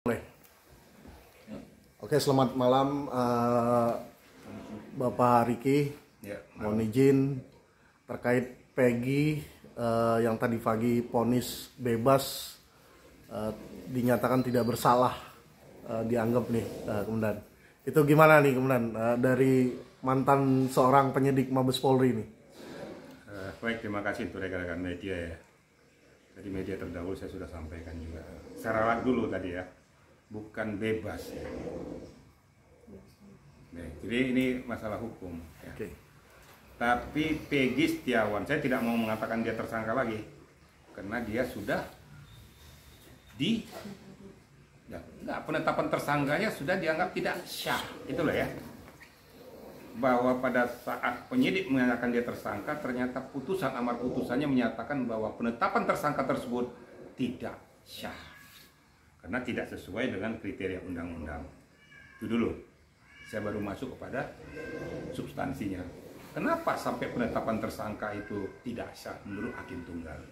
Boleh. Oke, selamat malam Bapak Riki. Ya, mohon izin terkait Peggy yang tadi pagi vonis bebas, dinyatakan tidak bersalah, dianggap nih Komandan. Itu gimana nih Komandan dari mantan seorang penyidik Mabes Polri ini? Baik, terima kasih untuk rekan-rekan media ya. Jadi media terdahulu saya sudah sampaikan juga. Saya ralat dulu tadi ya, bukan bebas ya. Baik, jadi ini masalah hukum ya. Oke. Tapi Peggy Setiawan, saya tidak mau mengatakan dia tersangka lagi, karena dia sudah penetapan tersangkanya sudah dianggap tidak syah, itulah ya. Bahwa pada saat penyidik menyatakan dia tersangka, ternyata putusan amar putusannya menyatakan bahwa penetapan tersangka tersebut tidak syah karena tidak sesuai dengan kriteria undang-undang. Itu dulu. Saya baru masuk kepada substansinya. Kenapa sampai penetapan tersangka itu tidak sah menurut hakim tunggal?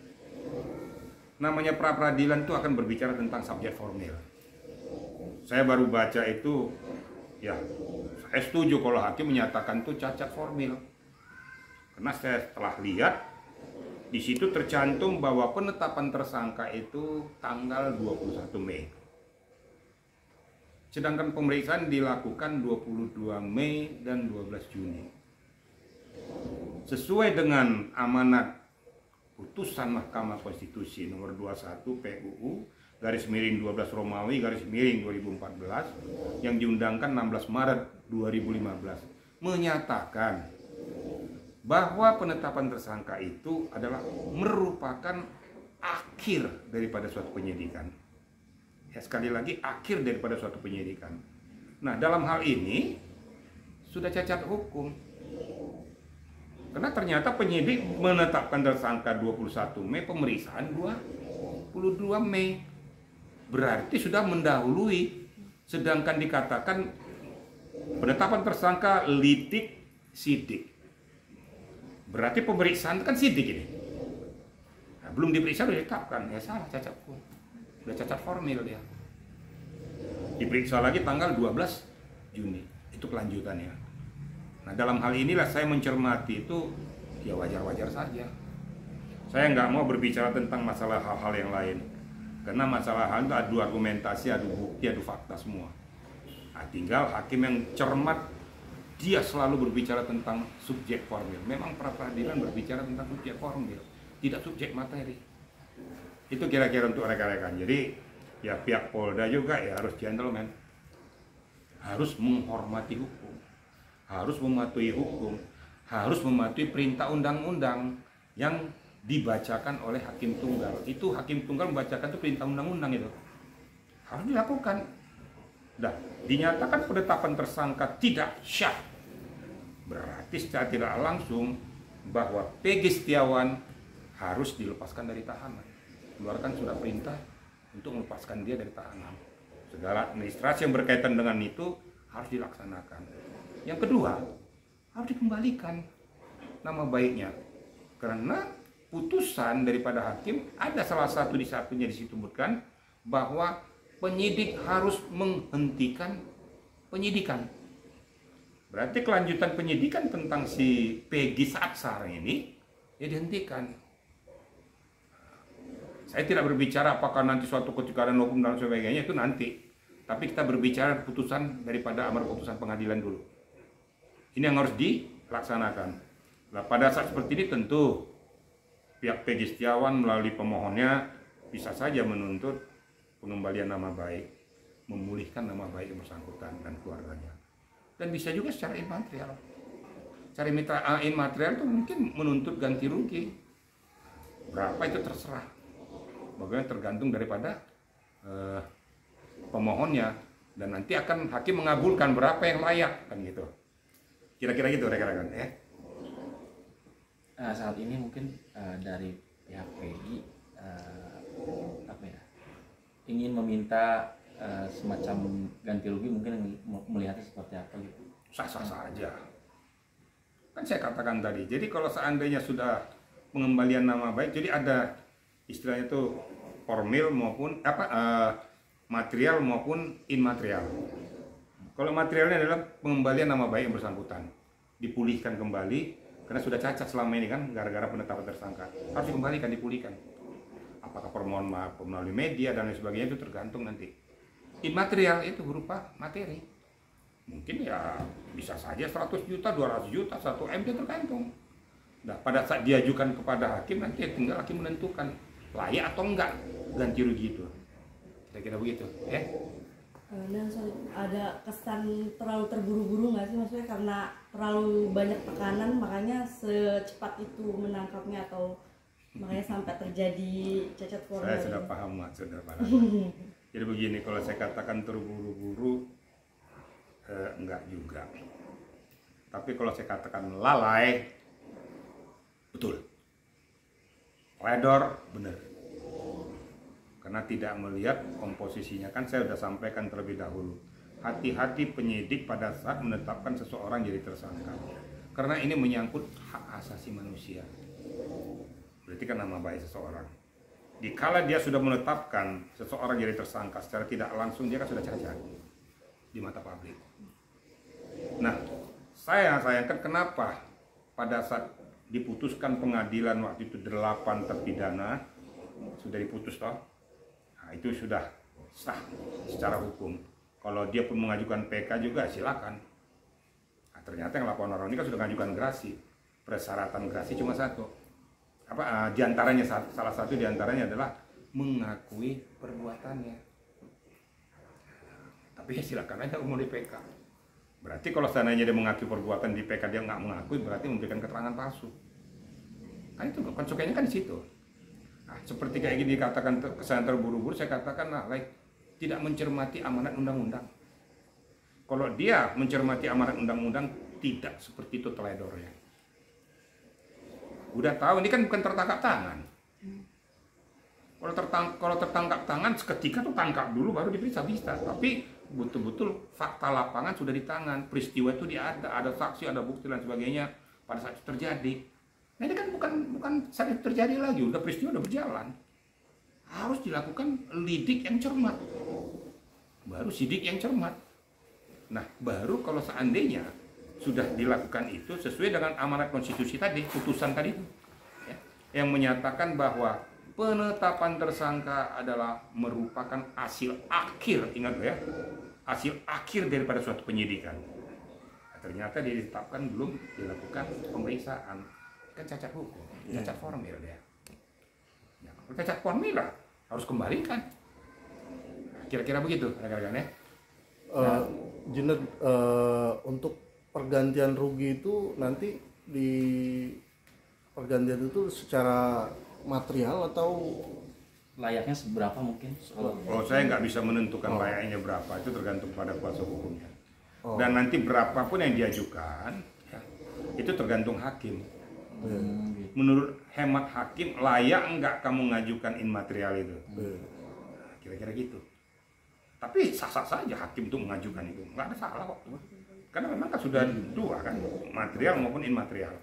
Namanya pra-peradilan itu akan berbicara tentang subjek formil. Saya baru baca itu, ya saya setuju kalau hakim menyatakan itu cacat formil. Karena saya telah lihat di situ tercantum bahwa penetapan tersangka itu tanggal 21 Mei. Sedangkan pemeriksaan dilakukan 22 Mei dan 12 Juni. Sesuai dengan amanat putusan Mahkamah Konstitusi nomor 21 PUU garis miring 12 Romawi garis miring 2014 yang diundangkan 16 Maret 2015 menyatakan bahwa penetapan tersangka itu adalah merupakan akhir daripada suatu penyidikan. Ya, sekali lagi akhir daripada suatu penyidikan. Nah, dalam hal ini sudah cacat hukum. Karena ternyata penyidik menetapkan tersangka 21 Mei, pemeriksaan 22 Mei. Berarti sudah mendahului, sedangkan dikatakan penetapan tersangka litik sidik. Berarti pemeriksaan kan sidik ini. Nah, belum diperiksa sudah ditetapkan, ya salah, cacat hukum. Sudah cacat formil dia. Diperiksa lagi tanggal 12 Juni. Itu kelanjutannya. Nah, dalam hal inilah saya mencermati itu ya wajar-wajar saja. Saya nggak mau berbicara tentang masalah hal-hal yang lain. Karena masalah hal itu adu argumentasi, adu bukti, adu fakta semua. Nah, tinggal hakim yang cermat, dia selalu berbicara tentang subjek formil. Memang pra-peradilan berbicara tentang subjek formil, tidak subjek materi. Itu kira-kira untuk rekan-rekan. Jadi ya pihak Polda juga ya harus gentleman, harus menghormati hukum, harus mematuhi hukum, harus mematuhi perintah undang-undang yang dibacakan oleh hakim tunggal. Itu hakim tunggal membacakan itu perintah undang-undang itu harus dilakukan. Dah dinyatakan penetapan tersangka tidak syah, berarti secara tidak langsung bahwa Peggy Setiawan harus dilepaskan dari tahanan. Keluarkan surat perintah untuk melepaskan dia dari tahanan. Segala administrasi yang berkaitan dengan itu harus dilaksanakan. Yang kedua, harus dikembalikan nama baiknya. Karena putusan daripada hakim ada salah satu di satunya disebutkan bahwa penyidik harus menghentikan penyidikan. Berarti kelanjutan penyidikan tentang si Peggy Satsar ini ya dihentikan. Saya tidak berbicara apakah nanti suatu ketika ada hukum dan sebagainya, itu nanti. Tapi kita berbicara putusan daripada amar putusan pengadilan dulu. Ini yang harus dilaksanakan. Nah, pada saat seperti ini tentu pihak Peggy Setiawan melalui pemohonnya bisa saja menuntut pengembalian nama baik, memulihkan nama baik yang bersangkutan dan keluarganya. Dan bisa juga secara imaterial. Secara imaterial itu mungkin menuntut ganti rugi. Berapa itu terserah. Bagaimana tergantung daripada pemohonnya, dan nanti akan hakim mengabulkan berapa yang layak kan gitu. Kira-kira gitu rekan-rekan ya. Saat ini mungkin dari pihak Peggy ingin meminta semacam ganti rugi, mungkin melihatnya seperti apa gitu. Sah-sah saja. Kan saya katakan tadi. Jadi kalau seandainya sudah pengembalian nama baik, jadi ada istilahnya itu formil maupun material maupun immaterial. Kalau materialnya adalah pengembalian nama baik yang bersangkutan, dipulihkan kembali karena sudah cacat selama ini kan gara-gara penetapan tersangka, harus dikembalikan, dipulihkan. Apakah permohonan maaf melalui media dan lain sebagainya itu tergantung nanti. Immaterial itu berupa materi, mungkin ya bisa saja 100 juta, 200 juta, 1 M itu tergantung. Nah, pada saat diajukan kepada hakim nanti tinggal hakim menentukan layak atau enggak ganti rugi itu. Kira-kira begitu, ya. Dan ada kesan terlalu terburu-buru nggak sih, maksudnya karena terlalu banyak tekanan makanya secepat itu menangkapnya, atau makanya sampai terjadi cacat formil? Saya sudah paham, Mak, sudah paham. Jadi begini, kalau saya katakan terburu-buru, enggak juga. Tapi kalau saya katakan lalai, betul. Ledor, benar. Karena tidak melihat komposisinya, kan saya sudah sampaikan terlebih dahulu. Hati-hati penyidik pada saat menetapkan seseorang jadi tersangka. Karena ini menyangkut hak asasi manusia. Berarti kan nama baik seseorang. Dikala dia sudah menetapkan seseorang jadi tersangka secara tidak langsung, dia kan sudah cacat di mata publik. Nah, saya sayangkan kenapa pada saat diputuskan pengadilan waktu itu 8 terpidana sudah diputus toh. Nah, itu sudah sah secara hukum. Kalau dia pun mengajukan PK juga silakan. Nah, ternyata yang 8 orang ini kan sudah mengajukan gerasi. Persyaratan gerasi cuma satu. Diantaranya salah satu diantaranya adalah mengakui perbuatannya. Tapi ya silakan aja umum di PK. Berarti kalau seandainya dia mengakui perbuatan di PK dia nggak mengakui, berarti memberikan keterangan palsu. Kan itu konsekuensinya kan di situ. Nah, seperti kayak gini dikatakan kesan terburu-buru, saya katakan tidak mencermati amanat undang-undang. Kalau dia mencermati amanat undang-undang, tidak seperti itu teledornya. Udah tahu ini kan bukan tertangkap tangan. Kalau tertangkap tangan seketika tuh tangkap dulu baru diperiksa bisa. Tapi betul-betul fakta lapangan sudah di tangan, peristiwa itu ada saksi, ada bukti dan sebagainya pada saat itu terjadi. Nah, ini kan bukan saat itu terjadi lagi, udah peristiwa udah berjalan. Harus dilakukan lidik yang cermat. Baru sidik yang cermat. Nah, baru kalau seandainya sudah dilakukan itu sesuai dengan amanat konstitusi tadi, putusan tadi ya, yang menyatakan bahwa penetapan tersangka adalah merupakan hasil akhir, ingat ya, hasil akhir daripada suatu penyidikan. Nah, ternyata dia ditetapkan belum dilakukan pemeriksaan, kan cacat hukum, cacat formil dia. Ya, kalau cacat formil lah harus kembalikan. Kira-kira begitu, rekan-rekan ya. Junaid, untuk pergantian rugi itu nanti di pergantian itu secara material atau Layaknya seberapa mungkin? Kalau saya nggak bisa menentukan layaknya berapa, itu tergantung pada kuasa hukumnya. Dan nanti berapapun yang diajukan, ya, itu tergantung hakim. Menurut hemat hakim, layak nggak kamu ngajukan immaterial itu? Kira-kira gitu. Tapi sah-sah saja hakim itu mengajukan itu, nggak ada salah kok. Karena memang kan sudah dua kan, material maupun immaterial.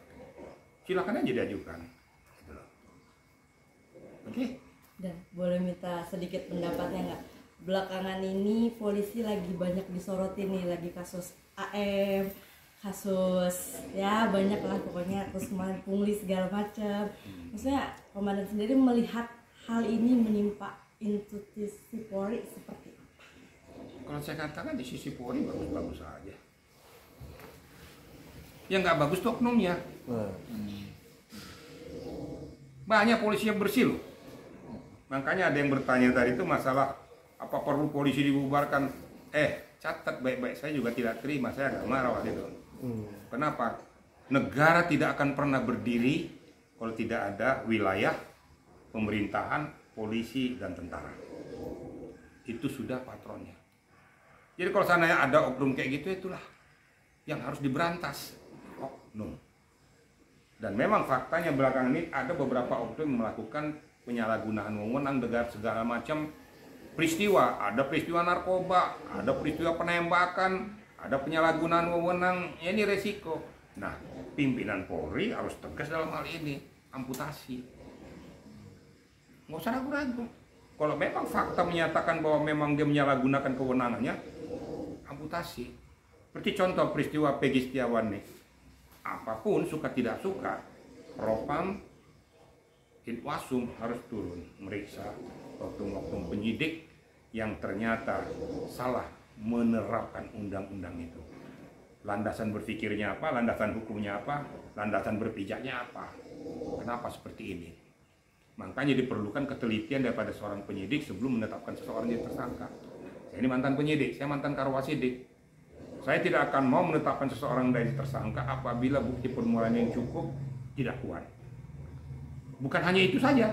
Silakan aja diajukan. Gitu loh. Oke. Dan boleh minta sedikit pendapatnya nggak? Belakangan ini polisi lagi banyak disoroti nih, lagi kasus AM, kasus ya banyak lah pokoknya, kasus kemarin pungli segala macam. Maksudnya komandan sendiri melihat hal ini menimpa institusi Polri seperti apa? Kalau saya katakan di sisi Polri bagus-bagus aja. Yang nggak bagus tuh oknumnya. Banyak polisi yang bersih loh. Makanya ada yang bertanya tadi itu masalah apa perlu polisi dibubarkan. Catat baik-baik, saya juga tidak terima, saya agak marah waktu itu. Kenapa? Negara tidak akan pernah berdiri kalau tidak ada wilayah pemerintahan, polisi, dan tentara. Itu sudah patronnya. Jadi kalau seandainya ada oknum kayak gitu, itulah yang harus diberantas. Oknum. Dan memang faktanya belakangan ini ada beberapa oknum yang melakukan penyalahgunaan wewenang dengan segala macam peristiwa. Ada peristiwa narkoba, ada peristiwa penembakan, ada penyalahgunaan wewenang. Ya, ini resiko. Nah, pimpinan Polri harus tegas dalam hal ini, amputasi. Nggak usah ragu-ragu. Kalau memang fakta menyatakan bahwa memang dia menyalahgunakan kewenangannya, amputasi. Seperti contoh peristiwa Peggy Setiawan nih. Apapun suka tidak suka, Propam Itwasum harus turun meriksa oknum-oknum penyidik yang ternyata salah menerapkan undang-undang itu. Landasan berpikirnya apa, landasan hukumnya apa, landasan berpijaknya apa. Kenapa seperti ini? Makanya diperlukan ketelitian daripada seorang penyidik sebelum menetapkan seseorang jadi tersangka. Saya ini mantan penyidik, saya mantan karwasidik. Saya tidak akan mau menetapkan seseorang dari tersangka apabila bukti permulaan yang cukup tidak kuat. Bukan hanya itu saja,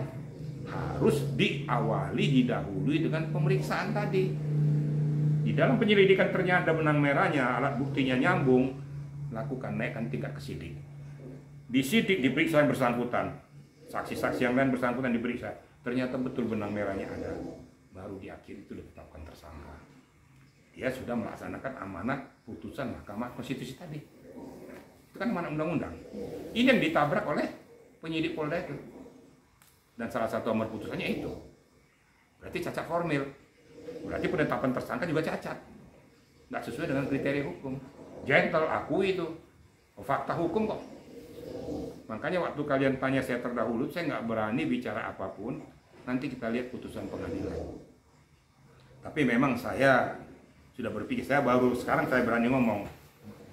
harus diawali, didahului dengan pemeriksaan tadi. Di dalam penyelidikan ternyata benang merahnya, alat buktinya nyambung, lakukan naikkan tingkat ke sidik. Di sidik diperiksa yang bersangkutan. Saksi-saksi yang lain bersangkutan diperiksa, ternyata betul benang merahnya ada, baru di akhir itu ditetapkan tersangka. Dia sudah melaksanakan amanat putusan Mahkamah Konstitusi tadi. Itu kan amanat undang-undang. Ini yang ditabrak oleh penyidik Polda itu. Dan salah satu amanat putusannya itu. Berarti cacat formil. Berarti penetapan tersangka juga cacat. Nggak sesuai dengan kriteria hukum. Gentle, akui itu. Fakta hukum kok. Makanya waktu kalian tanya saya terdahulu, saya nggak berani bicara apapun. Nanti kita lihat putusan pengadilan. Tapi memang saya sudah berpikir, saya baru sekarang saya berani ngomong.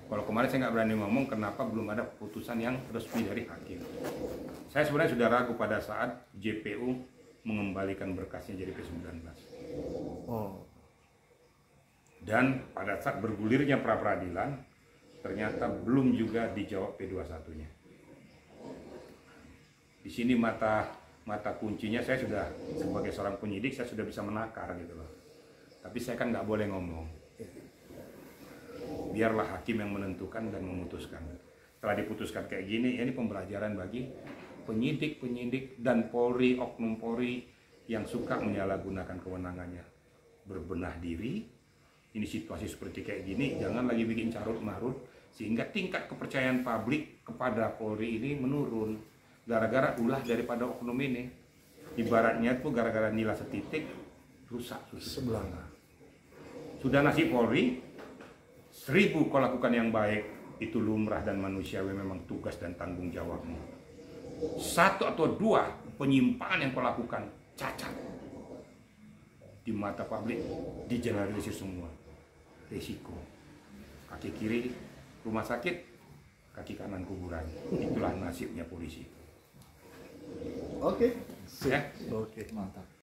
Kalau kemarin saya nggak berani ngomong, kenapa belum ada putusan yang resmi dari hakim. Saya sebenarnya sudah ragu pada saat JPU mengembalikan berkasnya jadi P19. Oh. Dan pada saat bergulirnya pra-peradilan, ternyata belum juga dijawab P21-nya. Di sini mata kuncinya saya sudah sebagai seorang penyidik saya sudah bisa menakar gitu loh. Tapi saya kan nggak boleh ngomong. Biarlah hakim yang menentukan dan memutuskan. Setelah diputuskan kayak gini, ini pembelajaran bagi penyidik dan Polri, oknum Polri yang suka menyalahgunakan kewenangannya. Berbenah diri. Ini situasi seperti kayak gini, jangan lagi bikin carut marut sehingga tingkat kepercayaan publik kepada Polri ini menurun. Gara-gara ulah daripada oknum ini. Ibaratnya tuh gara-gara nilai setitik rusak sebelah. Sudah nasib Polri 1000 kau lakukan yang baik, itu lumrah dan manusiawi, memang tugas dan tanggung jawabmu. 1 atau 2 penyimpangan yang kau lakukan cacat, di mata publik digeneralisir semua. Risiko kaki kiri rumah sakit, kaki kanan kuburan. Itulah nasibnya polisi. Oke. Ya. Oke. Mantap.